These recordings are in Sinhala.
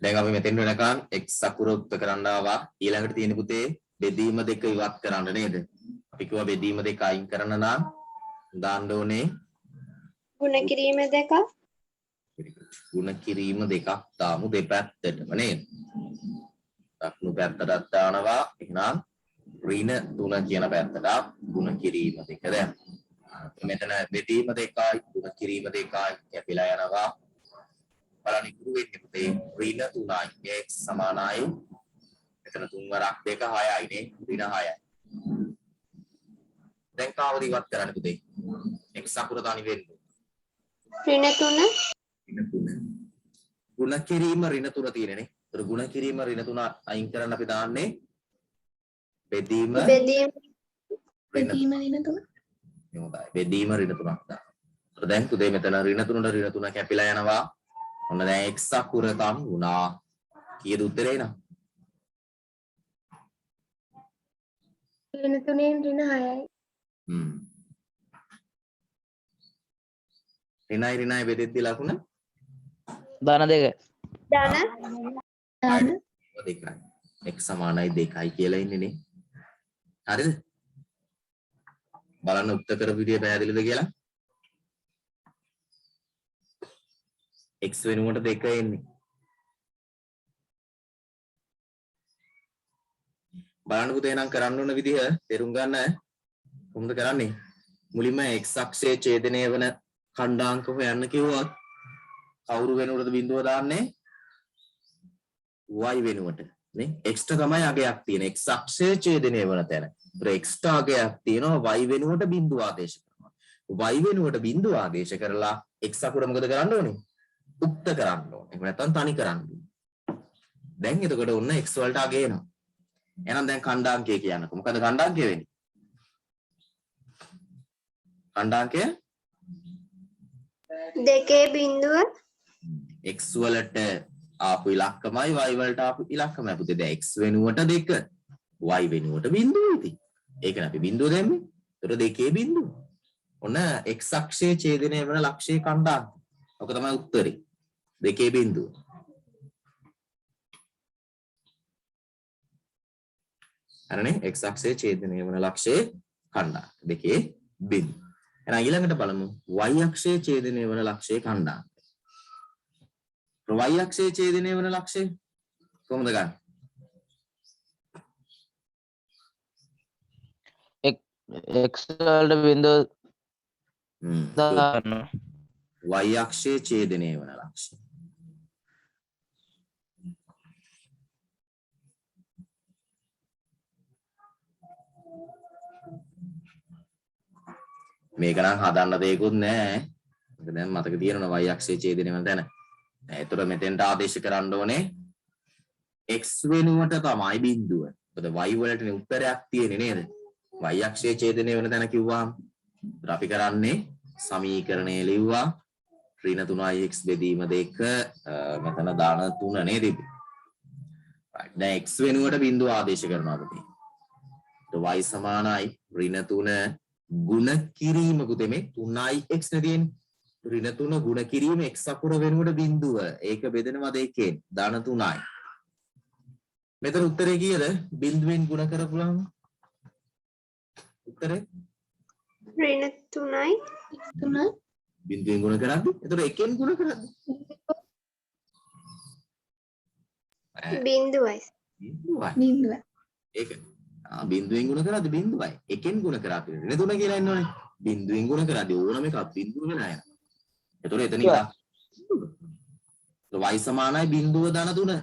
දැන් අපි මෙතෙන් වෙනකන් x අකුර උක්ත කරන්න ආවා. ඊළඟට තියෙන පුතේ බෙදීම දෙක ඉවත් කරන්න නේද? අපි කිව්වා බෙදීම දෙක අයින් කරන්න නම් දාන්න ඕනේ ගුණ කිරීම දෙක. ගුණ කිරීම දෙකක් දාමු දෙපැත්තටම නේද? දකුණු පැත්තට දානවා. එහෙනම් ඍණ 3 කියන පැත්තට ගුණ කිරීම දෙක දැන්. මෙතන බෙදීම දෙකයි ගුණ කිරීම දෙකයි කැපිලා යනවා. බලන්න ඉතුරු වෙන්නේ පුතේ ඍණ 3යි x සමානයි මෙතන 3 වරක් 2 6යි නේ ඍණ 6යි. දැන් කාවද ඉවත් කරන්න පුතේ? x අකුර තනි වෙන්නේ. ඍණ 3. ගුණ කිරීම ඍණ 3 තියෙනනේ. ඒතර ගුණ කිරීම ඍණ 3 අයින් කරන්න අපි දාන්නේ බෙදීම බෙදීම ඍණ 3. හොඳයි. බෙදීම ඍණ 3ක් දාන්න. ඒතර දැන් පුතේ මෙතන ඍණ 3ට ඍණ 3 කැපිලා යනවා. ඔන්න දැන් x අකුර තම වුණා. කීයද උත්තරේ එනවා? ඍණ 3ෙන් ඍණ 6යි. ඍණයි බෙදෙද්දි ලකුණ ධන දෙක. ධන 2යි. x සමානයි 2යි කියලා ඉන්නේ නේ. හරිද? බලන්න උත්තර කරපු විදිය පැහැදිලිද කියලා? x වෙනුවට 2 එන්නේ. බලන්න පුතේ නම් කරන්න ඕන විදිහ තේරුම් ගන්න කොහොමද කරන්නේ? මුලින්ම x අක්ෂයේ ඡේදනය වන ඛණ්ඩාංක හොයන්න කිව්වොත් කවුරු වෙනුවටද බිඳුව දාන්නේ? y වෙනුවට නේ. x ට තමයි අගයක් තියෙන. x අක්ෂයේ ඡේදනය වන තැන. x ට අගයක් තියෙනවා y වෙනුවට බිඳුව ආදේශ කරනවා. y වෙනුවට බිඳුව ආදේශ කරලා x අකුර මොකද කරන්න ඕනේ? උක්ත කරන්න ඕනේ. එහෙම නැත්නම් තනි කරන්න ඕනේ. දැන් එතකොට ඔන්න x වලට අගය එනවා. එහෙනම් දැන් ඛණ්ඩාංකය කියන්නකො. මොකද ඛණ්ඩාංකය වෙන්නේ? ඛණ්ඩාංකය 2 බිඳුව x වලට ආපු ඉලක්කමයි y වලට ආපු ඉලක්කමයි පුතේ. දැන් x වෙනුවට 2 y වෙනුවට බිඳුව ඉතින්. ඒකනේ අපි බිඳුව දැම්මේ. ඒතර 2 බිඳුව. ඔන්න x අක්ෂයේ ඡේදනය වෙන ලක්ෂයේ ඛණ්ඩාංක. ඔක තමයි උත්තරේ. 2 බිඳුව. හරිනේ x අක්ෂයේ ඡේදනය වෙන ලක්ෂයේ ඛණ්ඩාංක 2 බිඳුව. එහෙනම් ඊළඟට බලමු y අක්ෂයේ ඡේදනය වෙන ලක්ෂයේ ඛණ්ඩාංක. y අක්ෂයේ ඡේදනය වෙන ලක්ෂය කොහොමද ගන්න? x වලට බිඳුව දාන්න. y අක්ෂයේ ඡේදනය වෙන ලක්ෂය. මේක නම් හදන්න දෙයක්වත් නැහැ. ඒක දැන් මතක තියෙනවා y අක්ෂයේ ඡේදනය වෙන තැන. ඒතර මෙතෙන්ට ආදේශ කරන්න ඕනේ x වෙනුවට තමයි බිඳුව. මොකද y වලටනේ උත්තරයක් තියෙන්නේ නේද? y අක්ෂයේ ඡේදනය වෙන තැන කිව්වහම අපි කරන්නේ සමීකරණය ලිව්වා ඍණ 3x බෙදීම 2 මෙතන දාන 3 නේද? right. දැන් x වෙනුවට බිඳුව ආදේශ කරනවා පුතේ. y සමානයි ඍණ 3 ගුණ කිරීම පුතේ මේ 3x නේ තියෙන්නේ. ඍණ 3 ගුණ කිරීම x අකුර වෙනුවට බිඳුව. ඒක බෙදෙනවා 2කින්. ධන 3යි. මෙතන උත්තරේ කීයද? බිඳුවෙන් ගුණ කරපුවාම උත්තරේ ඍණ 3යි. 3 බිඳුවෙන් ගුණ කරද්දි එතකොට එකෙන් ගුණ කරද්දි බිඳුවයි. බිඳුවයි. ඒක බිඳුවෙන් ගුණ කරද්දි බිඳුවයි. එකෙන් ගුණ කරද්දි ඍණ 3 කියලා ඉන්නවනේ. බිඳුවෙන් ගුණ කරද්දි ඕනම එකක් බිඳුව වෙලා යනවා. එතකොට එතන ඉඳලා y සමානයි බිඳුව ධන 3.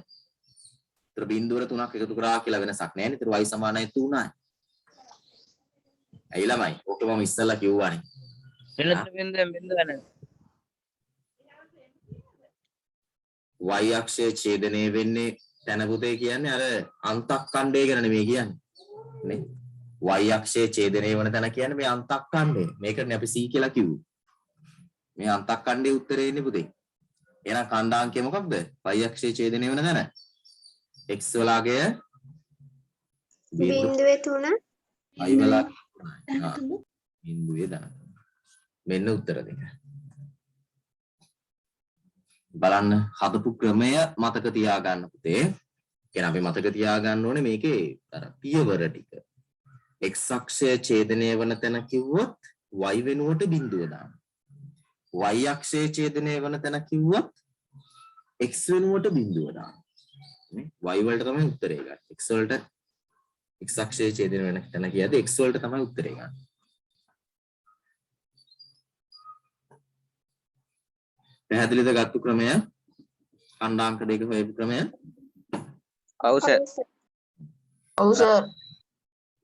ඒතර බිඳුවර 3ක් එකතු කරා කියලා වෙනසක් නැහැ නේ. ඒතර y සමානයි 3යි. ඇයි ළමයි? ඕක මම ඉස්සෙල්ලා කිව්වානේ. බිඳුව y අක්ෂයේ ඡේදනය වෙන්නේ තැන පුතේ කියන්නේ අර අන්තක්ඛණ්ඩය ගැන නෙමෙයි කියන්නේ. නේ? y අක්ෂයේ ඡේදනය වෙන තැන කියන්නේ මේ අන්තක්ඛණ්ඩය. මේකනේ අපි c කියලා කිව්වේ. මේ අන්තක්ඛණ්ඩයේ උත්තරේ ඉන්නේ පුතේ. එහෙනම් ඛණ්ඩාංකය මොකක්ද? y අක්ෂයේ ඡේදනය වෙන තැන. x වලගේ බිඳුවේ 3 y වල බිඳුවේ ධන. මෙන්න උත්තර දෙක. බලන්න හදපු ක්‍රමය මතක තියාගන්න පුතේ. කියන්නේ අපි මතක තියාගන්න ඕනේ මේකේ අර පියවර ටික. x අක්ෂය ඡේදනය වන තැන කිව්වොත් y වෙනුවට බිඳුව දාන්න. y අක්ෂය ඡේදනය වන තැන කිව්වොත් x වෙනුවට බිඳුව දාන්න. නේ? y වලට තමයි උත්තරේ ගන්න. x වලට x අක්ෂය ඡේදනය වෙන තැන කියද්දී x වලට තමයි උත්තරේ ගන්න. පැහැදිලිද ගත්තු ක්‍රමය? අණ්ඩාංක දෙක හොයපු ක්‍රමය? ඔව් සර්. ඔව් සර්.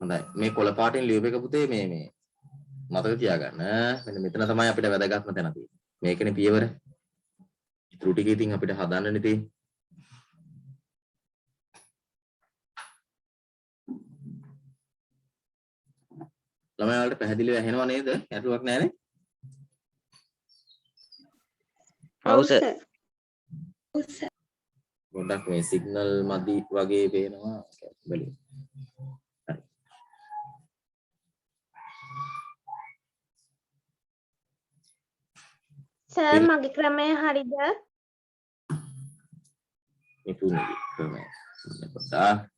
හොඳයි. මේ කොළ පාටින් ලියුප එක පුතේ මේ මතක තියාගන්න. මෙන්න මෙතන තමයි අපිට වැදගත්ම තැන තියෙන්නේ. මේකනේ පියවර. ඉතුරු ටික ඉතින් අපිට හදන්නනේ තියෙන්නේ. ළමයි වලට පැහැදිලිව ඇහෙනව නේද? ගැටලුවක් නැහැනේ? ඔව් සර්. පොඩ්ඩක් මේ සිග්නල් මදි වගේ පේනවා. බලමු. හරි. සර් මගේ ක්‍රමය හරිද? නිපුණගේ ක්‍රමය. පොඩ්ඩක්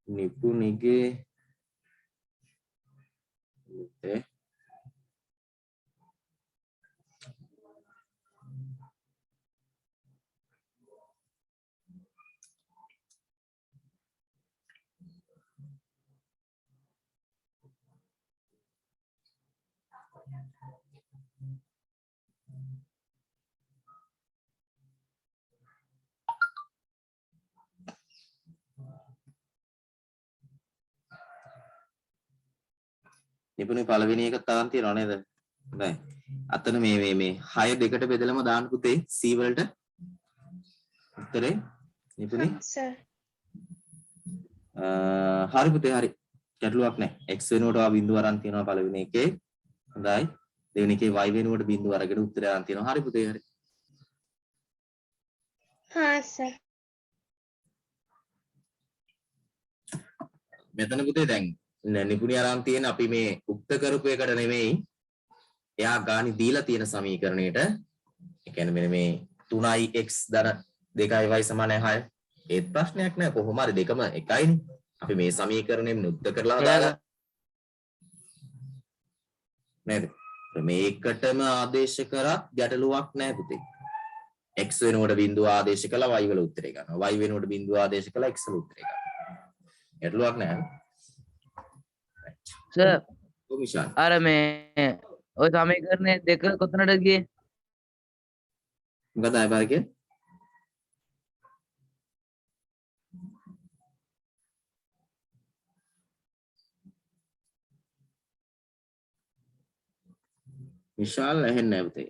නිපුණගේ නිපුණේ පළවෙනි එක තරම් තියනව නේද? හොඳයි. අතන මේ 6 දෙකට බෙදලම දාන්න පුතේ C වලට. උත්තරේ නිපුණේ සර්. හරි පුතේ හරි. ගැටලුවක් නැහැ. x වෙනුවට ආ බිඳුව අරන් තියනවා පළවෙනි එකේ. හොඳයි. දෙවෙනි එකේ y වෙනුවට බිඳුව අරගෙන උත්තරය අරන් තියනවා. හරි පුතේ හරි. හා සර්. මෙතන පුතේ දැන් නිපුණිය අරන් තියෙන අපි මේ උක්ත කරපු එකට නෙමෙයි. එයා ගානි දීලා තියෙන සමීකරණයට ඒ කියන්නේ මෙන්න මේ 3x ධන 2y සමානයි 6. ඒත් ප්‍රශ්නයක් නෑ කොහොම හරි දෙකම එකයිනේ. අපි මේ සමීකරණයෙන් උක්ත කරලා දාගන්න. නේද? මේකටම ආදේශ කරත් ගැටලුවක් නෑ පුතේ. x වෙනුවට බිඳුව ආදේශ කළා y වල උත්තරේ ගන්නවා. y වෙනුවට බිඳුව ආදේශ කළා x වල උත්තරේ ගන්නවා. ගැටලුවක් නෑ. සර් කොමිෂන් අර මේ ඔය සමීකරණය දෙක කොතනද ගියේ? මොකද ආයෙ පාරේ කියන්නේ? විශාල ඇහෙන්නේ නැහැ පුතේ.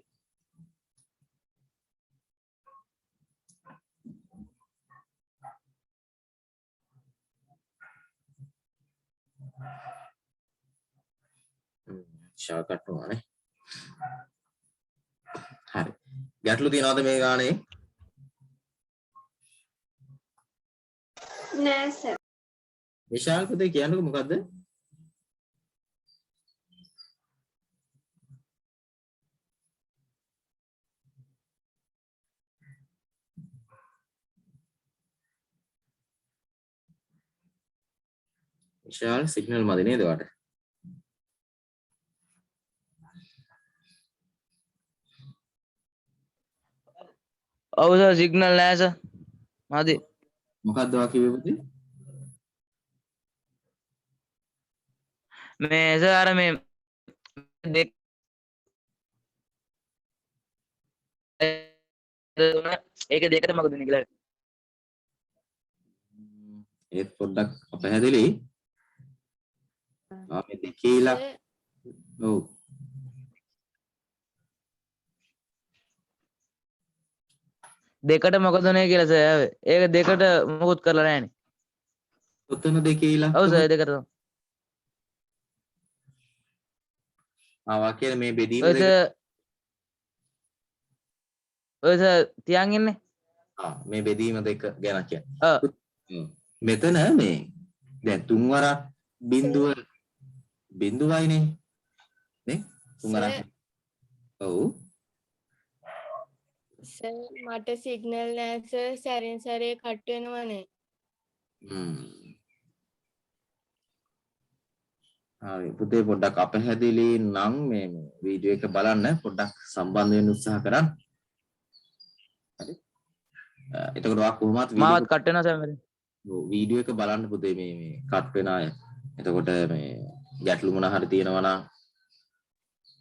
විශාල කට්ටුවානේ. හරි. ගැටලු තියනවද මේ ගානේ? නෑ සර්. විශාල පුතේ කියන්නකෝ මොකද්ද? විශාල සිග්නල් මදි නේද වට? ඔව් සර් සිග්නල් නැහැ සර්. මදි. මොකද්ද වා කිව්වේ පුතේ? මේ සර් අර මේ දෙක ඒක දෙකට මොකද වෙන්නේ කියලා. ඒත් පොඩ්ඩක් අපහැදිලි. මේ දෙකේ ඉලක්ක ඔව් දෙකට මොකද උනේ කියලා සර්. ඒක දෙකට මොකුත් කරලා නැහැනේ. ඔතන දෙකේ ඔව් ඉලක්කම සර් දෙකට තමයි. වාක්‍යයේ මේ බෙදීම ඔය දෙක සර් ඔය සර් තියන් ඉන්නේ. මේ බෙදීම දෙක ගැන කියන්නේ. ඔව්. මෙතන මේ දැන් තුන්වරක් බිඳුවයිනේ නේ තුන්වරක්. ඔව් සර් මට සිග්නල් නෑ සර් සැරින් සැරේ කට් වෙනවනේ. හරි පුතේ පොඩ්ඩක් අපහැදිලි නම් මේ වීඩියෝ එක බලන්න පොඩ්ඩක් සම්බන්ධ වෙන්න උත්සාහ කරන්න. හරි. එතකොට ඔයා කොහොමත් මාවත් කට් වෙනවා සර් මෙතන. වීඩියෝ එක බලන්න පුතේ මේ කට් වෙන අය. එතකොට මේ ගැටලු මොන හරි තියෙනවා නම්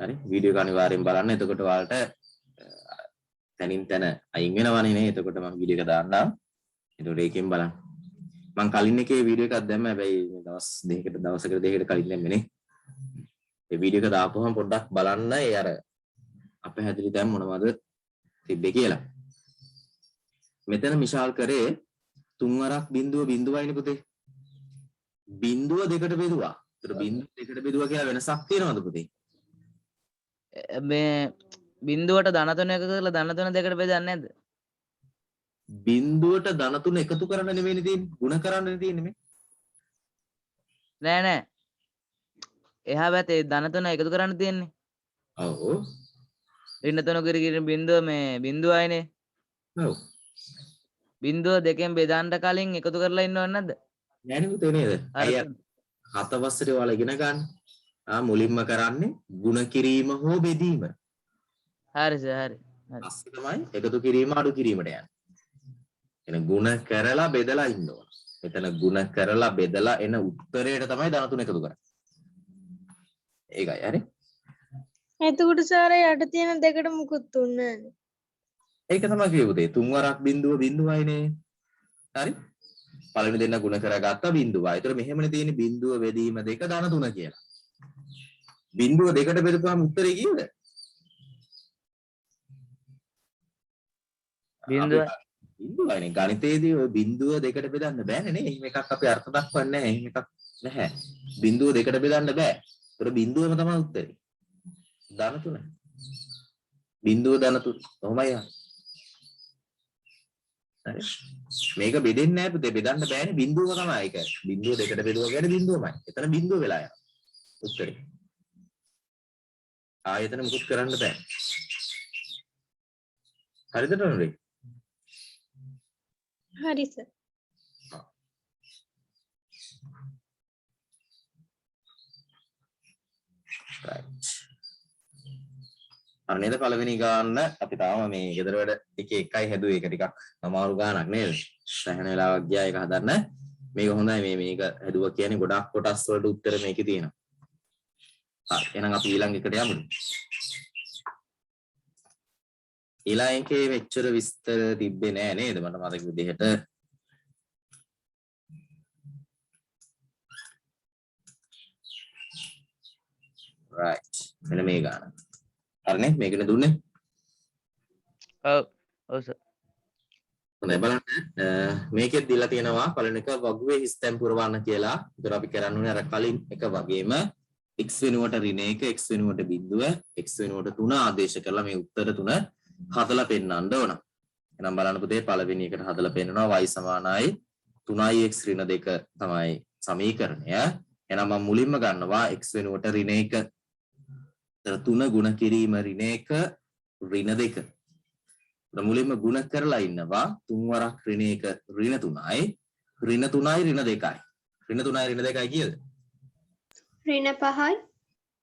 හරි වීඩියෝ එක අනිවාර්යෙන් බලන්න. එතකොට ඔයාලට තනින් තන අයින් වෙනවනේ නේ. එතකොට මම වීඩියෝ එක දාන්නම්. එතකොට ඒකෙන් බලන්න. මම කලින් එකේ වීඩියෝ එකක් දැම්ම හැබැයි දවස් දෙකකට කලින් දැම්මේ නේ. ඒ වීඩියෝ එක දාපුවම පොඩ්ඩක් බලන්න ඒ අර අපහැදිලි දැන් මොනවද තිබ්බේ කියලා. මෙතන මිශාල් කරේ තුන්වරක් බිඳුවයිනේ පුතේ. බිඳුව දෙකට බෙදුවා. ඒතර බිඳුව දෙකට බෙදුවා කියලා වෙනසක් තියෙනවද පුතේ? මේ බිඳුවට ධන 3 එකතු කරලා ධන 3 දෙකට බෙදන්නේ නැද්ද? බිඳුවට ධන 3 එකතු කරන්න නෙවෙයිනේ තියෙන්නේ. ಗುಣ කරන්නනේ තියෙන්නේ මේ. නෑ නෑ. එහා පැත්තේ ධන 3 එකතු කරන්න තියෙන්නේ. ඔව්. ඍණ 3 කිරි බිඳුව මේ බිඳුවයිනේ. ඔව්. බිඳුව දෙකෙන් බෙදන්න කලින් එකතු කරලා ඉන්නව නැද්ද? නෑනේ පුතේ නේද? අය 7 වසරේ ඔයාලා ඉගෙන ගන්න. මුලින්ම කරන්නේ ಗುಣ කිරීම හෝ බෙදීම. හරි සර් හරි. ඊපස්සේ තමයි එකතු කිරීම අඩු කිරීමට යන්නේ. එන ಗುಣ කරලා බෙදලා ඉන්න ඕන. මෙතන ಗುಣ කරලා බෙදලා එන උත්තරයට තමයි ධන 3 එකතු කරන්නේ. ඒකයි හරි. එතකොට සාර යට තියෙන දෙකට මුකුත් දුන්නේ නැහැ. ඒක තමයි කියුවේ. තුන්වරක් බිඳුවයිනේ. හරි. පළවෙනි දෙන්න ಗುಣ කරගත්ත බිඳුවයි. ඒතර මෙහෙමනේ තියෙන්නේ බිඳුව බෙදීම දෙක ධන 3 කියලා. බිඳුව දෙකට බෙදපුවාම උත්තරේ කීයද? බිඳුවයිනේ. ගණිතයේදී ඔය බිඳුව දෙකට බෙදන්න බෑනේ නේ. එහෙම එකක් අපි අර්ථ දක්වන්නේ නැහැ. එහෙම එකක් නැහැ. බිඳුව දෙකට බෙදන්න බෑ. ඒතර බිඳුවම තමයි උත්තරේ. ධන 3. බිඳුව ධන 3. කොහොමයි යන්නේ? හරි. මේක බෙදෙන්නේ නැහැ පුතේ. බෙදන්න බෑනේ. බිඳුව තමයි ඒක. බිඳුව දෙකට බෙදුවා කියන්නේ බිඳුවමයි. එතන බිඳුව වෙලා යනවා. උත්තරේ. ආයතන මුකුත් කරන්න බෑ. හරිද නෝනේ? හරි සර්. right. අර නේද පළවෙනි ගාන්න අපි තාම මේ ගෙදර වැඩ එකේ එකයි හැදුවේ. ඒක ටිකක් අමාරු ගානක් නේද? සැහැණ වෙලාවක් ගියා ඒක හදන්න. මේක හොඳයි මේක හැදුවා කියන්නේ ගොඩක් කොටස් වලට උත්තර මේකේ තියෙනවා. හරි එහෙනම් අපි ඊළඟ එකට යමු. ඊළඟ එකේ මෙච්චර විස්තර තිබ්බේ නෑ නේද? මට මතක විදිහට right. මෙන්න මේ ගාන. හරිනේ මේකනේ දුන්නේ. ඔව් ඔව් සර්. හොඳයි බලන්න මේකෙත් දීලා තියෙනවා පළවෙනි එක වගුවේ හිස් තැන් පුරවන්න කියලා. ඒතර අපි කරන්න ඕනේ අර කලින් එක වගේම x වෙනුවට ඍණ 1 x වෙනුවට බිඳුව x වෙනුවට 3 ආදේශ කරලා මේ උත්තර තුන හදලා පෙන්නන්න ඕන. එහෙනම් බලන්න පුතේ පළවෙනි එකට හදලා පෙන්නනවා y සමානයි 3x ඍණ 2 තමයි සමීකරණය. එහෙනම් මම මුලින්ම ගන්නවා x වෙනුවට ඍණ 1. ඒතර 3 ගුණ කිරීම ඍණ 1 ඍණ 2. මුලින්ම ගුණ කරලා ඉන්නවා 3 වරක් ඍණ 1 ඍණ 3යි ඍණ 3යි ඍණ 2යි. ඍණ 3යි ඍණ 2යි කීයද? ඍණ 5යි.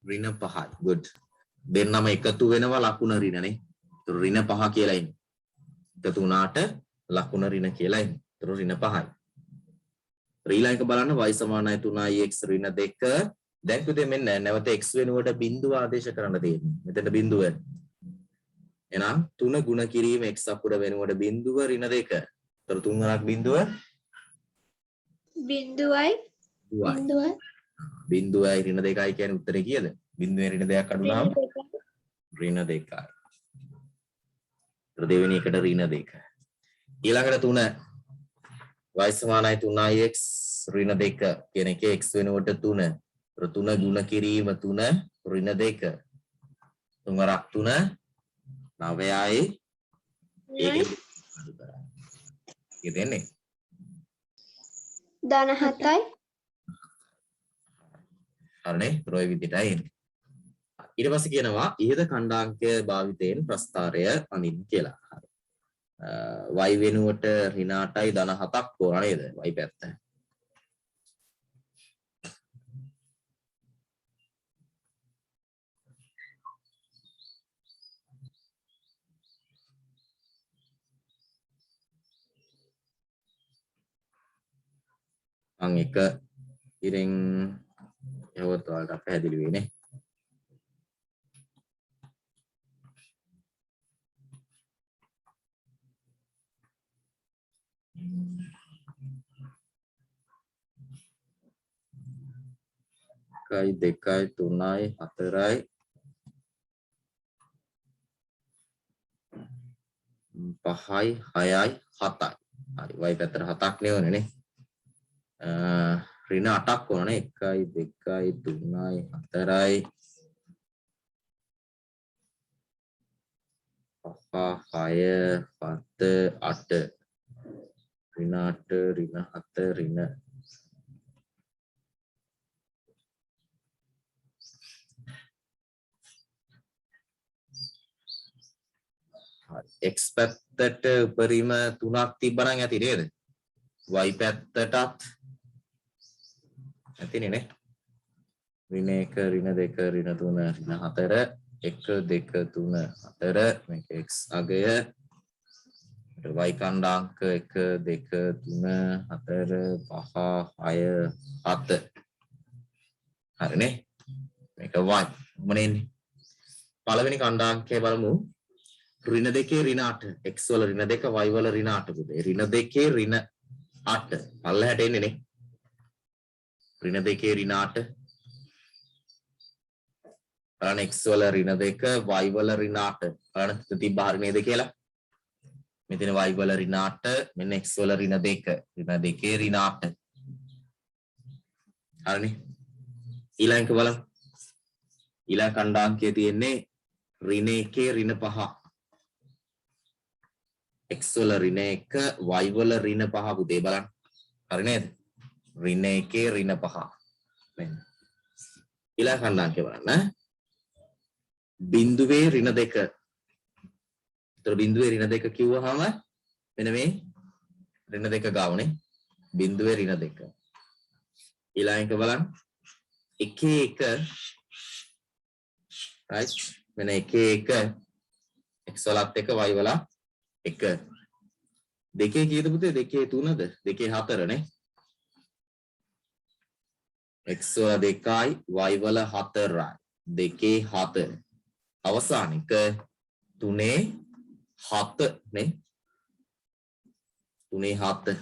ඍණ 5යි. good. දෙන්නම එකතු වෙනවා ලකුණ ඍණනේ. ඒතර ඍණ 5 කියලා ඉන්නේ. එකතු වුණාට ලකුණ ඍණ කියලා ඉන්නේ. ඒතර ඍණ 5යි. ඊළඟ එක බලන්න y සමානයි 3x ඍණ 2. දැන් පුතේ මෙන්න නැවත x වෙනුවට බිඳුව ආදේශ කරන්න තියෙන්නේ. මෙතන බිඳුව. එහෙනම් 3 ගුණ කිරීම x අකුර වෙනුවට බිඳුව ඍණ 2. ඒතර 3 වරක් බිඳුව බිඳුවයි. බිඳුවයි ඍණ 2යි කියන්නේ උත්තරේ කීයද? බිඳුවේ ඍණ 2ක් අඩුනහම ඍණ 2යි. ඒතර දෙවෙනි එකට ඍණ 2. ඊළඟට 3 y සමානයි 3x ඍණ 2 කියන එකේ x වෙනුවට 3 3 ගුණ කිරීම 3 ඍණ 2 3 වරක් 3 9යි ඒකෙන් අඩු කරා. ඒක දෙන්නේ ධන 7යි හරිනේ රොයි විදිහටයි එන්නේ. ඊට පස්සේ කියනවා ඉහත ඛණ්ඩාංකය භාවිතයෙන් ප්‍රස්ථාරය අඳින්න කියලා. හරි. y වෙනුවට ඍණ 8යි ධන 7ක් ඕන නේද? y පැත්ත. අන් එක ඉතින් යවුවත් ඔයාලට පැහැදිලි වෙයි නේ. එකයි දෙකයි තුනයි හතරයි පහයි හයයි හතයි. හරි y පැත්තට 7ක් නෙවනේ නේ. ඍණ 8ක් ඕනනේ 1යි 2යි 3යි 4යි 5 6 7 8 ඍණ 8 ඍණ 7 ඍණ x පැත්තට උපරිම 3ක් තිබ්බනම් ඇති නේද? y පැත්තටත් ඇතිනේ නේ. ඍණ 1 ඍණ 2 ඍණ 3 ඍණ 4 1 2 3 4 මේක x අගය y කණ්ඩාංක 1 2 3 4 5 6 7 හරිනේ. මේක y මොනේ ඉන්නේ? පළවෙනි කණ්ඩාංකය බලමු. ඍණ 2 ඍණ 8 x වල ඍණ 2 y වල ඍණ 8 පුතේ. ඍණ 2 ඍණ 8 පල්ලහැට එන්නේ නේ. ඍණ 2 ඍණ 8 බලන්න x වල ඍණ 2 y වල ඍණ 8 බලන්න තිබ්බ හරිය නේද කියලා. මෙතන y වල ඍණ 8 මෙන්න x වල ඍණ 2 ඍණ 2 ඍණ 8 හරිනේ. ඊළඟ බලන්න. ඊළඟ කණ්ඩාංකයේ තියෙන්නේ ඍණ 1 ඍණ 5 x වල ඍණ 1 y වල ඍණ 5 පුතේ බලන්න. හරි නේද? ඍණ 1 ඍණ 5 මෙන්න. ඊළඟ කණ්ඩාංකය බලන්න. බිඳුවේ ඍණ 2. ඒතර බිඳුවේ ඍණ 2 කිව්වහම මෙන්න මේ ඍණ 2 ගාවනේ. බිඳුවේ ඍණ 2. ඊළඟ එක බලන්න. 1 1 right මෙන්න 1 1 x වලත් 1 y වල 1 දෙකේ කීයද පුතේ? දෙකේ 3ද? දෙකේ 4 නේ. x වල 2යි y වල 4යි. දෙකේ 4. අවසාන එක 3 7 නේ. 3 7.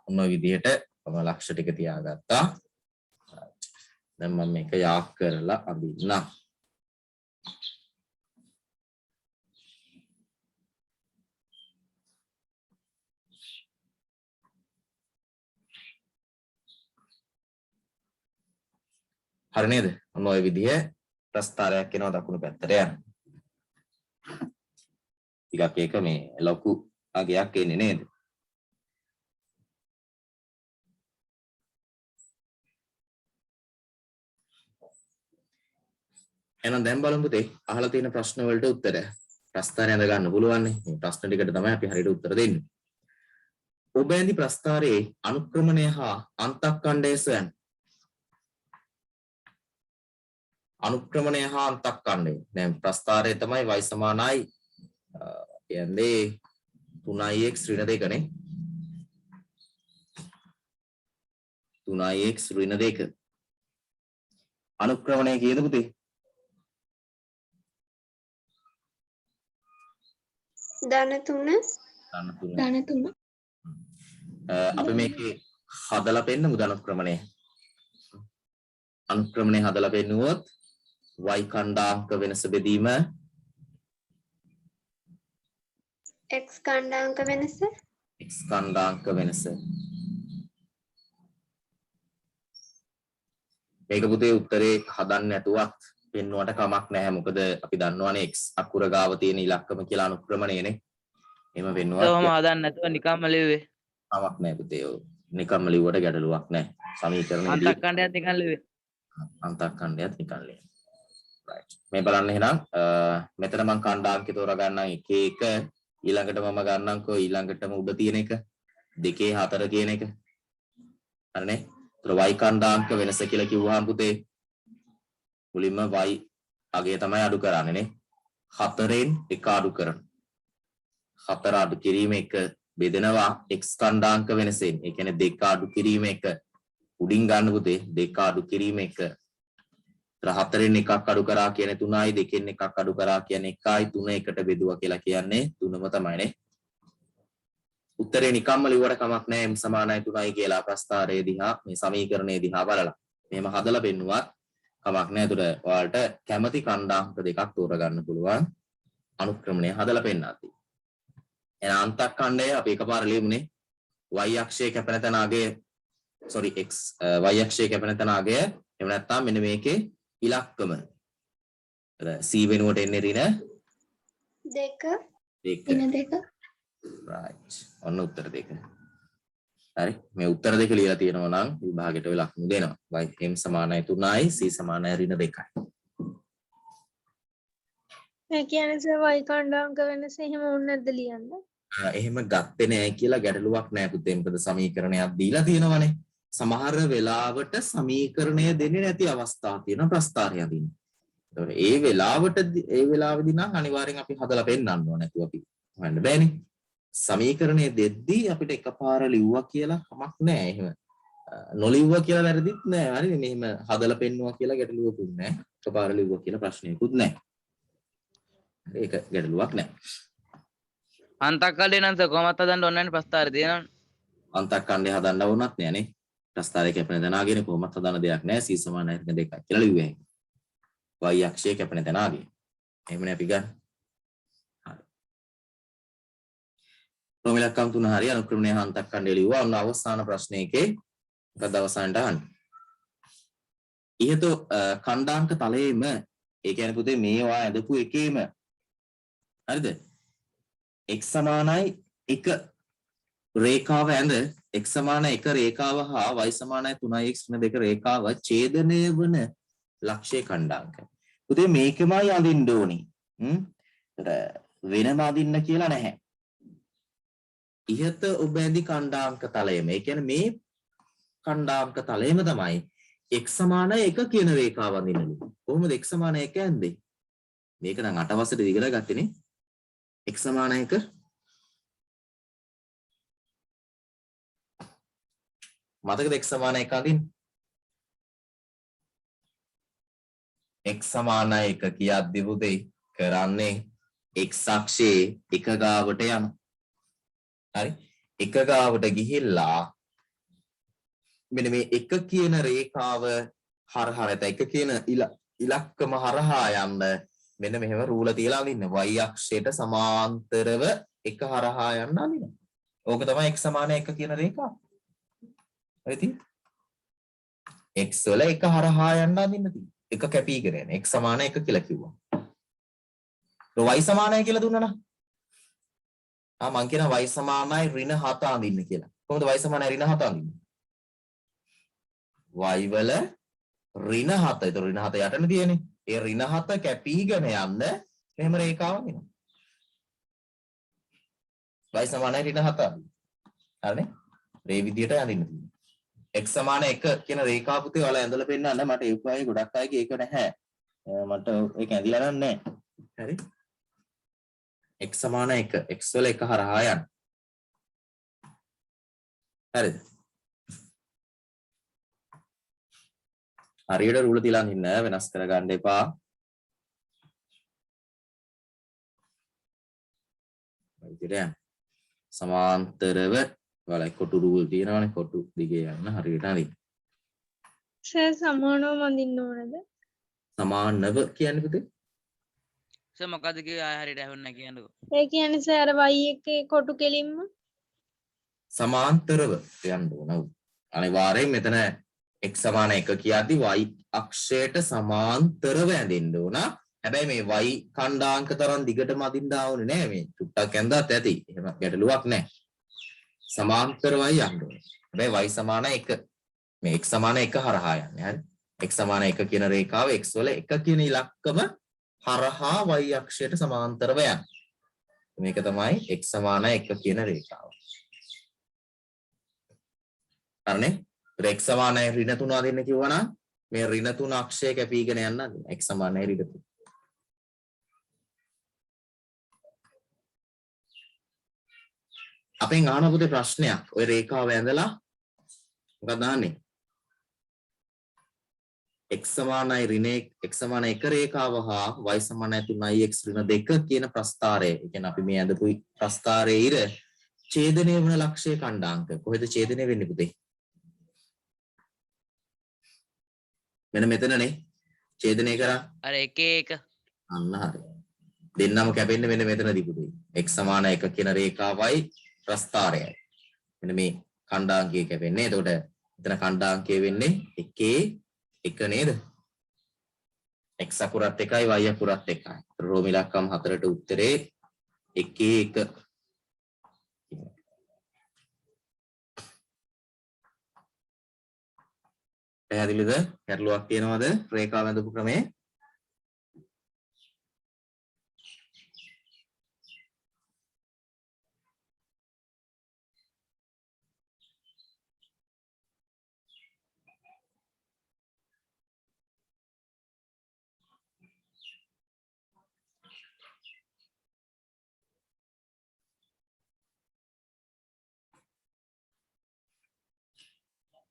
මොන විදිහට මම ලක්ෂ ටික තියාගත්තා. දැන් මම මේක යාක් කරලා අඳින්නම්. හරි නේද? ඔන්න ඔය විදිහ ප්‍රස්ථාරයක් එනවා දකුණු පැත්තට යන. ටිකක් ඒක මේ ලොකු අගයක් එන්නේ නේද? එහෙනම් දැන් බලමු පුතේ අහලා තියෙන ප්‍රශ්න වලට උත්තර. ප්‍රස්ථාරය අඳ ගන්න පුළුවන් නේ. මේ ප්‍රශ්න ටිකට තමයි අපි හරියට උත්තර දෙන්නේ. ඔබ ඇඳි ප්‍රස්ථාරයේ අනුක්‍රමණය හා අන්තක්ඛණ්ඩය සොයන්න. අනුක්‍රමණය හා අන්තක්ඛණ්ඩය. දැන් ප්‍රස්ථාරය තමයි y සමානයි කියන්නේ 3x ඍණ 2 නේ. 3x ඍණ 2. අනුක්‍රමණය කීයද පුතේ? ධන 3 ධන 3 අපි මේකේ හදලා පෙන්නමු අනුක්‍රමණය. අනුක්‍රමණය හදලා පෙන්නුවොත් y කණ්ඩාංක වෙනස බෙදීම x කණ්ඩාංක වෙනස x කණ්ඩාංක වෙනස. මේක පුතේ උත්තරේ හදන්න නැතුවත් පෙන්නුවට කමක් නැහැ. මොකද අපි දන්නවනේ x අකුර ගාව තියෙන ඉලක්කම කියලා අනුක්‍රමණයනේ. එහෙම වෙන්නුවත් කොහොම හදන්න නැතුව නිකම්ම ලිව්වේ. කමක් නැහැ පුතේ. ඔව්. නිකම්ම ලිව්වට ගැටලුවක් නැහැ. සමීකරණයේදී අන්තක්කණ්ඩයක් නිකන් ලිව්වේ. අන්තක්කණ්ඩයත් නිකන් ලියන්න. right. මේ බලන්න එහෙනම් මෙතන මම කණ්ඩාංකය තෝරගන්නම් 1 1 ඊළඟට මම ගන්නම්කෝ ඊළඟටම උඩ තියෙන එක 2 4 කියන එක. හරිනේ. ඒතර y කණ්ඩාංක වෙනස කියලා කිව්වහම පුතේ මුලින්ම y අගය තමයි අඩු කරන්නේ නේ. 4න් 1 අඩු කරන. 4 අඩු කිරීම 1 බෙදෙනවා x කණ්ඩාංක වෙනසෙන්. ඒ කියන්නේ 2 අඩු කිරීම 1 උඩින් ගන්න පුතේ 2 අඩු කිරීම 1. ඒතර 4න් 1ක් අඩු කරා කියන්නේ 3යි 2න් 1ක් අඩු කරා කියන්නේ 1යි 3 1ට බෙදුවා කියලා කියන්නේ 3ම තමයිනේ. උත්තරේ නිකම්ම ලිව්වට කමක් නැහැ m සමානයි 3යි කියලා ප්‍රස්තාරයේ දිහා මේ සමීකරණයේ දිහා බලලා. මෙහෙම හදලා පෙන්නුවත් කමක් නැහැ. ඒතර ඔයාලට කැමති කණ්ඩාංක දෙකක් තෝරගන්න පුළුවන් අනුක්‍රමණය හදලා පෙන්නද්දී. එහෙනම් අන්තක්ඛණ්ඩය අපි එකපාර ලියමුනේ y අක්ෂයේ කැපෙන තැන අගය x y අක්ෂයේ කැපෙන තැන අගය එහෙම නැත්නම් මෙන්න මේකේ ඉලක්කම. c වෙනුවට එන්නේ ඍණ 2 right. ඔන්න උත්තර දෙක. හරි. මේ උත්තර දෙක ලියලා තියෙනවා නම් විභාගයට ඔය ලකුණු දෙනවා. y m සමානයි 3යි c සමානයි ඍණ 2යි. ඒ කියන්නේ සර් y කණ්ඩාංක වෙනස එහෙම වුණ නැද්ද ලියන්න? එහෙම ගත්තේ නෑ කියලා ගැටලුවක් නෑ පුතේ. මොකද සමීකරණයක් දීලා තියෙනවනේ. සමහර වෙලාවට සමීකරණය දෙන්නේ නැති අවස්ථා තියෙනවා ප්‍රස්තාරය අදින්න. ඒතකොට ඒ වෙලාවෙදී නම් අනිවාර්යෙන් අපි හදලා පෙන්නන්න ඕන නැතුව අපි හොයන්න බෑනේ. සමීකරණය දෙද්දී අපිට එකපාර ලිව්වා කියලා කමක් නෑ. එහෙම නොලිව්වා කියලා වැරදිත් නෑ. හරිනේ. මෙහෙම හදලා පෙන්නුවා කියලා ගැටලුවකුත් නෑ. එකපාර ලිව්වා කියලා ප්‍රශ්නයකුත් නෑ. ඒක ගැටලුවක් නෑ. අන්තක්කණ්ඩේ නම් සර් කොහොමද හදන්න ඕනේ නැහැ ප්‍රස්තාරය තියෙනවනේ. අන්තක්ඛණ්ඩය හදන්න වුණත් නෑනේ. ප්‍රස්තාරය කැපෙන තැන ආගෙන කොහොමත් හදන්න දෙයක් නෑ. c සමානයි ඍණ 2යි කියලා ලිව්වේ. y අක්ෂයේ කැපෙන තැන ආගෙන. එහෙමනේ අපි ගන්න. හරි. ප්‍රමිලක්කම් 3 හරි අනුක්‍රමණය අන්තක්ඛණ්ඩය ලිව්වා. ඔන්න අවසාන ප්‍රශ්නයේකේ මොකද අවසානට අහන්නේ. ඉහත කණ්ඩාංක තලයේම ඒ කියන්නේ පුතේ මේවා ඇදපු එකේම හරිද? x සමානයි 1 රේඛාව ඇඳ x සමානයි 1 රේඛාව හා y සමානයි 3x ඍණ 2 රේඛාව ඡේදනය වන ලක්ෂ්‍ය කණ්ඩාංක. පුතේ මේකමයි අඳින්න ඕනි. වෙනම අඳින්න කියලා නැහැ. ඉහත ඔබ ඇඳි කණ්ඩාංක තලයේම ඒ කියන්නේ මේ කණ්ඩාංක තලයේම තමයි x සමානයි 1 කියන රේඛාව අඳින්නලු. කොහොමද x සමානයි 1 ඇන්දේ? මේක නම් 8 වසරේ ඉගෙන ගත්තේනේ. x සමානයි 1 මතකද x සමානයි 1 අඳින්න? x සමානයි 1 කියද්දි පුතේ කරන්නේ x අක්ෂයේ 1 ගාවට යනවා. හරි? 1 ගාවට ගිහිල්ලා මෙන්න මේ 1 කියන රේඛාව හරහා නැත්නම් 1 කියන ඉලක්කම හරහා යන්න මෙන්න මෙහෙම රූල තියලා අඳින්න. y අක්ෂයට සමාන්තරව 1 හරහා යන්න අඳිනවා. ඕක තමයි x සමානයි 1 කියන රේඛාව. හරිද? x වල 1 හරහා යන්න අඳින්න තියෙනවා. 1 කැපීගෙන යන x සමානයි 1 කියලා කිව්වා. y සමානයි කියලා දුන්නා නම් මං කියන y සමානයි ඍණ 7 අඳින්න කියලා. කොහොමද y සමානයි ඍණ 7 අඳින්නේ? y වල ඍණ 7. ඒතර ඍණ 7 යටනේ තියෙන්නේ. ඒ ඍණ 7 කැපීගෙන යන්න මෙහෙම රේඛාවක් එනවා. y සමානයි ඍණ 7. හරිනේ? මේ විදියට අඳින්න තියෙනවා. x සමාන 1 කියන රේඛාව පුතේ ඔයාලා ඇඳලා පෙන්නන්න. මට ඒක අය ගොඩක් අයගේ ඒක නැහැ. මට ඒක ඇඳිලා නැහැ. හරි? x සමාන 1. x වල 1 හරහා යන්න. හරිද? හරියට රූල තියලා ඉන්න වෙනස් කරගන්න එපා. විදියට සමාන්තරව ඔයාලා කොටු රූල් තියෙනවානේ කොටු දිගේ යන්න හරියට අනිත්. සර් සමානව මඳින්න ඕනද? සමානව කියන්නේ පුතේ සර් මොකද්ද කිව්වේ ආය හරියට ඇහුන්නේ නැහැ කියන්නකෝ. ඒ කියන්නේ සර් y එකේ කොටු කෙලින්ම සමාන්තරව යන්න ඕන. අනිවාර්යයෙන් මෙතන x සමාන 1 කියද්දි y අක්ෂයට සමාන්තරව ඇඳෙන්න ඕන. හැබැයි මේ y ඛණ්ඩාංක තරම් දිගටම අදින්න ආවොනේ නෑ මේ. චුට්ටක් ඇඳත් ඇති. එහෙම ගැටලුවක් නෑ. සමාන්තරවයි යන්න ඕනේ. හැබැයි y සමාන 1. මේ x සමාන 1 හරහා යන්නේ. හරි. x සමාන 1 කියන රේඛාව x වල 1 කියන ඉලක්කම හරහා y අක්ෂයට සමාන්තරව යන්නේ. මේක තමයි x සමාන 1 කියන රේඛාව. හරිනේ? x සමාන ඍණ 3 දෙන්න කිව්වනම් මේ ඍණ 3 අක්ෂය කැපීගෙන යන්න x සමාන ඍණ 3. අපෙන් අහන පුතේ ප්‍රශ්නයක්. ඔය රේඛාව ඇඳලා මොකක්ද අහන්නේ? x සමානයි ඍණ x සමාන 1 රේඛාව හා y සමානයි 3x ඍණ 2 කියන ප්‍රස්ථාරය. ඒ කියන්නේ අපි මේ ඇඳපු ප්‍රස්ථාරයේ ඉර ඡේදනය වන ලක්ෂයේ ඛණ්ඩාංක. කොහෙද ඡේදනය වෙන්නේ පුතේ? මෙන්න මෙතනනේ ඡේදනය කරා. අර එකේ එක අන්න හරි. දෙන්නම කැපෙන්නේ මෙන්න මෙතනදී පුතේ. x සමාන 1 කියන රේඛාවයි ප්‍රස්ථාරයයි. මෙන්න මේ ඛණ්ඩාංකය කැපෙන්නේ. එතකොට එතන ඛණ්ඩාංකය වෙන්නේ 1 නේද? x අකුරත් 1යි y අකුරත් 1යි. රෝම ඉලක්කම් 4ට උත්තරේ 1 පැහැදිලිද? ගැටලුවක් තියෙනවද රේඛාව ඇඳපු ක්‍රමේ?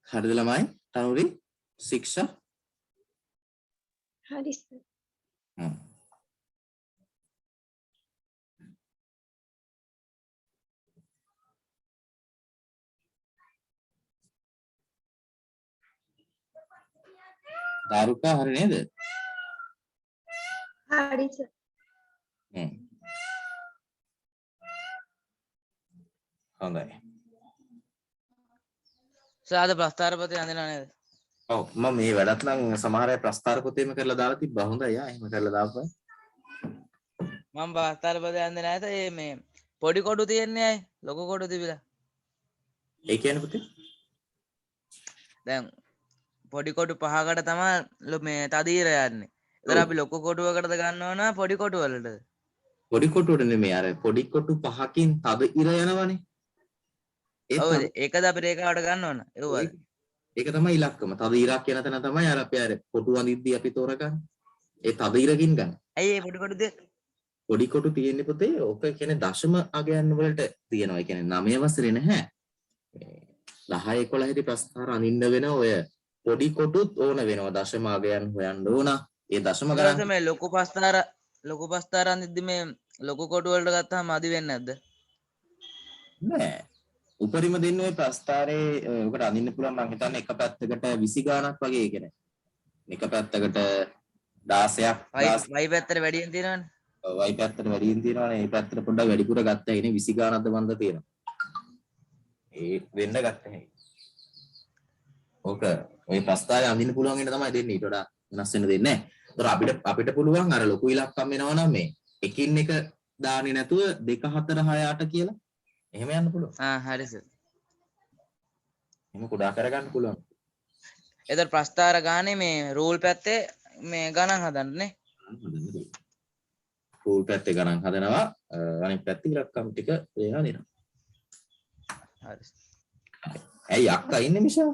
හරිද ළමයි? තනුරි ශික්ෂා හරි සර්. දාරුකා හරි නේද? හරි සර්. හොඳයි. සාද ප්‍රස්ථාරපතේ අඳිනව නේද? ඔව් මම මේ වැඩත් නම් සමහර අය ප්‍රස්ථාර පොතේම කරලා දාලා තිබ්බා. හොඳයි ආ එහෙම කරලා දාපුවා. මම ප්‍රස්ථාරපතේ අඳින නැත මේ පොඩි කොටු තියන්නේ අය ලොකු කොටු තිබිලා. ඒ කියන්නේ පුතේ? දැන් පොඩි කොටු 5කට තමයි මේ තදීර යන්නේ. ඒතර අපි ලොකු කොටුවකටද ගන්නව නම් පොඩි කොටු වලටද? පොඩි කොටුවට නෙමෙයි අර පොඩි කොටු 5කින් තද ඉර යනවනේ. ඔව් ඒකද අපි රේඛාවට ගන්න ඕන. ඒවද? ඒක තමයි ඉලක්කම. තද ඉරක් යන තැන තමයි අර අපි අර කොටු අඳිද්දී අපි තෝරගන්නේ. ඒ තද ඉරකින් ගන්න. ඇයි මේ පොඩි කොටු දෙක? පොඩි කොටු තියෙන්නේ පුතේ ඕක කියන්නේ දශම අගයන් වලට තියෙනවා. ඒ කියන්නේ 9 වසරේ නැහැ. 10 11 දී ප්‍රස්ථාර අඳින්න වෙන ඔය පොඩි කොටුත් ඕන වෙනවා. දශම අගයන් හොයන්න ඕන. ඒ දශම ගණන් මේ ලොකු පස්ථාර අඳිද්දි මේ ලොකු කොටු වලට ගත්තාම අදි වෙන්නේ නැද්ද? නෑ. උපරිම දෙන්න ඔය ප්‍රස්ථාරේ ඔකට අඳින්න පුළුවන් මම හිතන්නේ එක පැත්තකට 20 ගාණක් වගේ ඒ කියන්නේ. එක පැත්තකට 16ක් වයි පැත්තට වැඩියෙන් තියෙනවනේ. වයි පැත්තට වැඩියෙන් තියෙනවනේ. මේ පැත්තට පොඩ්ඩක් වැඩිපුර ගත්තා. ඉන්නේ 20 ගාණක්ද මන්ද තියෙනවා. ඒ වෙන්න ගත්තා නේ. ඕක ඔය ප්‍රස්ථාරය අඳින්න පුළුවන් වෙන තමයි දෙන්නේ. ඊට වඩා වෙනස් වෙන්න දෙන්නේ නැහැ. ඒතර අපිට පුළුවන් අර ලොකු ඉලක්කම් වෙනවා නම් මේ එකින් එක දාන්නේ නැතුව 2 4 6 8 කියලා එහෙම යන්න පුළුවන්. හරි සර්. එහෙම කුඩා කරගන්න පුළුවන්. ඒතර ප්‍රස්ථාර ගානේ මේ රූල් පැත්තේ මේ ගණන් හදන්නේ. රූල් පැත්තේ ගණන් හදනවා අනිත් පැත්තේ ඉලක්කම් ටික එයා දෙනවා. හරි. ඇයි අක්කා ඉන්නේ මිෂා?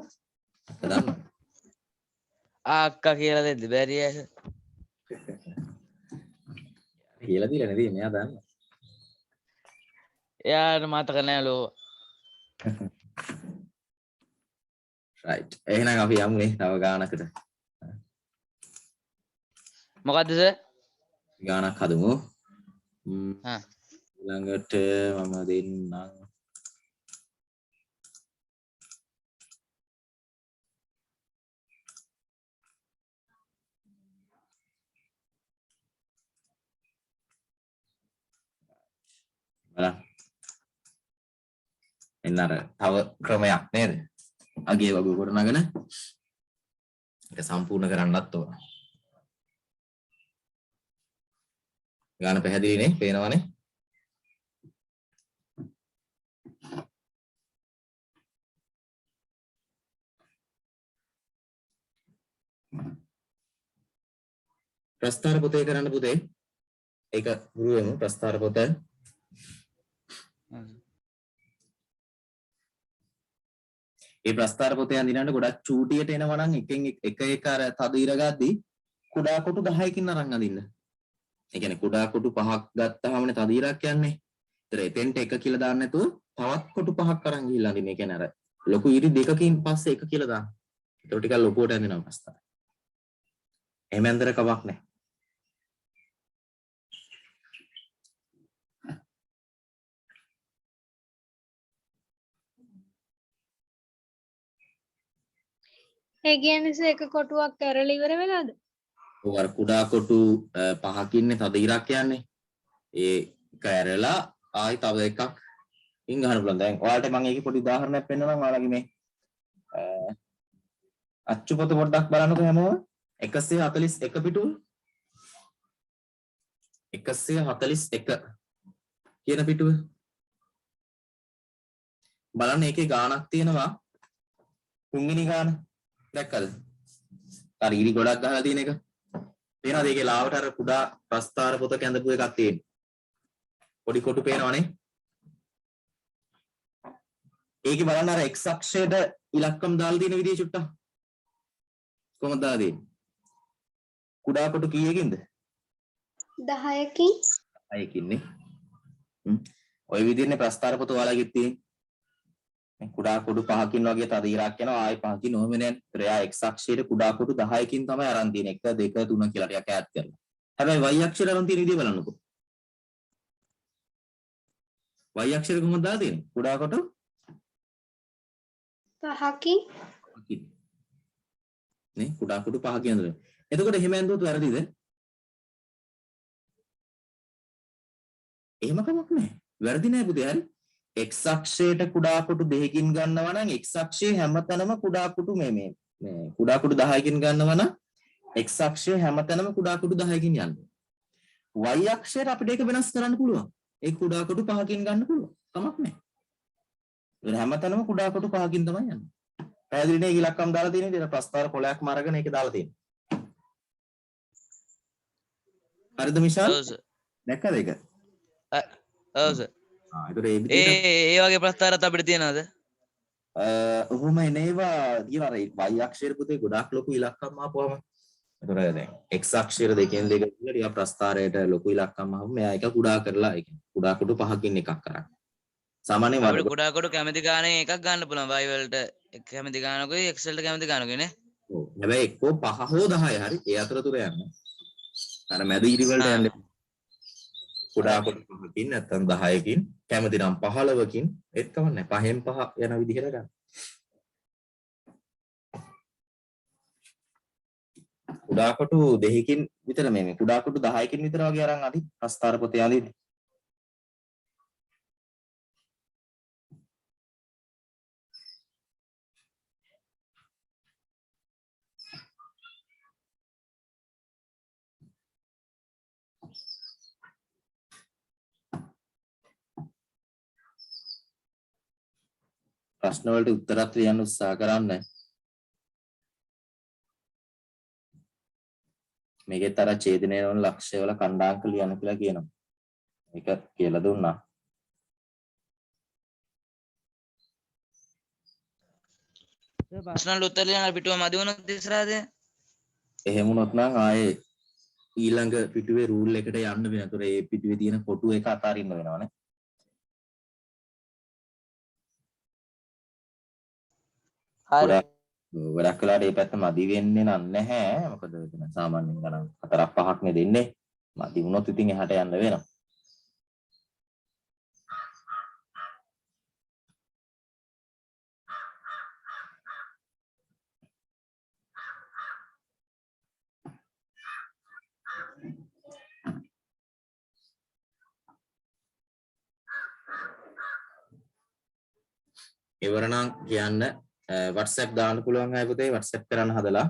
අක්කා දන්නවා. අක්කා කියලා දෙද්දි බැරි ඇස. කියලා දීලා නේද මෙයා දන්නවා. එයාට මතක නෑ ලෝ. රයිට්. එහෙනම් අපි යමුනේ තව ගානකට. මොකද්ද සර්? ගානක් හදමු. හා ළඟට මම දෙන්නම්. බලන්න. එන්න අර තව ක්‍රමයක් නේද? අගේ වගේ කොට නගන ඒක සම්පූර්ණ කරන්නත් ඕන. ගාන පැහැදිලිනේ? පේනවනේ? ප්‍රස්ථාර පොතේ කරන්න පුතේ. ඒක ගුරු වෙමු ප්‍රස්ථාර පොත. ඒ ප්‍රස්ථාර පොතේ අඳිනන්න ගොඩක් චූටියට එනවා නම් එකෙන් එක අර තද ඉර ගද්දි කුඩා කොටු 10කින් අරන් අඳින්න. ඒ කියන්නේ කුඩා කොටු 5ක් ගත්තාමනේ තද ඉරක් යන්නේ. ඒතර එතෙන්ට 1 කියලා දාන්න නැතුව තවත් කොටු 5ක් අරන් ගිහිල්ලා අඳින්න. ඒ කියන්නේ අර ලොකු ඉරි දෙකකින් පස්සේ 1 කියලා දාන්න. ඒක ටිකක් ලොකුවට ඇඳිනවා ප්‍රස්ථාර. එහෙම ඇඳතර කමක් නැහැ. ඒ කියන්නේ සර් එක කොටුවක් කැරලි ඉවර වෙලාද? ඔය අර කුඩා කොටු 5කින්නේ තද ඉරක් යන්නේ. ඒ කැරලා ආයි තව එකක් ඉන් ගන්න පුළුවන්. දැන් ඔයාලට මම ඒකේ පොඩි උදාහරණයක් පෙන්නනවා. ඔයාලගේ මේ අච්චු පොත පොඩ්ඩක් බලන්නකෝ හැමෝම. 141 පිටුව 141 කියන පිටුව බලන්න ඒකේ ගාණක් තියෙනවා. තුන්වෙනි ගාණ දැක්කද? අර ඉරි ගොඩක් ගහලා තියෙන එක. පේනවද? ඒකේ ලාවට අර කුඩා ප්‍රස්ථාර පොත කැඳපු එකක් තියෙනවා. පොඩි කොටු පේනවනේ. ඒකේ බලන්න අර x අක්ෂයට ඉලක්කම් දාලා තියෙන විදිය චුට්ටක්. කොහොමද දාලා තියෙන්නේ? කුඩා කොටු කීයකින්ද? 10කින් 6කින්නේ. ඔය විදිහනේ ප්‍රස්ථාර පොත ඔයාලගෙත් තියෙන්නේ. කුඩා කොටු 5කින් වගේ තද ඉරක් යනවා ආයි 5කින් ඔහම නෑ. එයා x අක්ෂයට කුඩා කොටු 10කින් තමයි අරන් තියෙන්නේ. 1 2 3 කියලා ටිකක් ඈත් කරලා. හැබැයි y අක්ෂයට අරන් තියෙන විදිය බලන්නකෝ. y අක්ෂයට කොහොමද දාලා තියෙන්නේ? කුඩා කොටු 5කින් නේ කුඩා කොටු 5කින් අඳුරන. එතකොට එහෙම ඇඳුවොත් වැරදිද? එහෙම කමක් නැහැ. වැරදි නෑ පුතේ හරි. x අක්ෂයට කුඩා කොටු 2කින් ගන්නවා නම් x අක්ෂයේ හැමතැනම කුඩා කොටු මේ කුඩා කොටු 10කින් ගන්නවා නම් x අක්ෂයේ හැමතැනම කුඩා කොටු 10කින් යන්නේ. y අක්ෂයට අපිට ඒක වෙනස් කරන්න පුළුවන්. ඒ කුඩා කොටු 5කින් ගන්න පුළුවන්. කමක් නැහැ. ඒ හැමතැනම කුඩා කොටු 5කින් තමයි යන්නේ. පැහැදිලිනේ? ඒ ඉලක්කම් දාලා තියෙන විදිහට ප්‍රස්ථාර කොලයක්ම අරගෙන ඒක දාලා තියෙනවා. හරිද මිෂාල්? ඔව් සර්. දැක්කද ඒක? ඔව් සර්. ඒතර ඒ විදිහට ඒ වගේ ප්‍රස්ථාරත් අපිට තියෙනවද? ඔහොම එනේවා තියෙනවා. y අක්ෂර පුතේ ගොඩාක් ලොකු ඉලක්කම් ආපුවම ඒතර දැන් x අක්ෂර දෙකෙන් දෙක කියලා ටිකක් ප්‍රස්ථාරයට ලොකු ඉලක්කම් ආවම මෙයා එක කුඩා කරලා ඒ කියන්නේ කුඩා කොටු 5කින් එකක් කරන්නේ. සාමාන්‍යයෙන් අපිට කුඩා කොටු කැමති ගානේ එකක් ගන්න පුළුවන්. y වලට කැමති ගානකුයි x වලට කැමති ගානකුයි නේ. ඔව්. හැබැයි එක්කෝ 5 හෝ 10 හරි ඒ අතරතුර යන්න. අර මැද ඉරි වලට යන්න. කුඩා කොටු 5කින් නැත්නම් 10කින් කැමති නම් 15කින් ඒත් කවන්නේ 5න් 5 යන විදිහට ගන්න. කුඩා කොටු 2කින් විතර මේ කුඩා කොටු 10කින් විතර වගේ අරන් අදි ප්‍රස්ථාර පොතේ අඳින්නේ. ප්‍රශ්න වලට උත්තරත් ලියන්න උත්සාහ කරන්න. මේකෙත් අර ඡේදනය වන ලක්ෂ්‍ය වල කණ්ඩාංක ලියන්න කියලා කියනවා. ඒක කියලා දුන්නා. ප්‍රශ්න වලට උත්තර ලියන්න පිටුව මදි වුණොත් ඉස්සරහදී එහෙම වුණොත් නම් ආයේ ඊළඟ පිටුවේ රූල් එකට යන්න වෙනවා. ඒතර ඒ පිටුවේ තියෙන කොටු එක අතාරින්න වෙනවනේ. හරි. ගොඩක් වෙලාවට මේ පැත්ත මදි වෙන්නේ නැහැ. මොකද එතන සාමාන්‍යයෙන් ගණන් 4ක් 5ක් නේ දෙන්නේ. මදි වුණොත් ඉතින් එහාට යන්න වෙනවා. ඉවර නම් කියන්න WhatsApp දාන්න පුළුවන් අය පුතේ WhatsApp කරන්න හදලා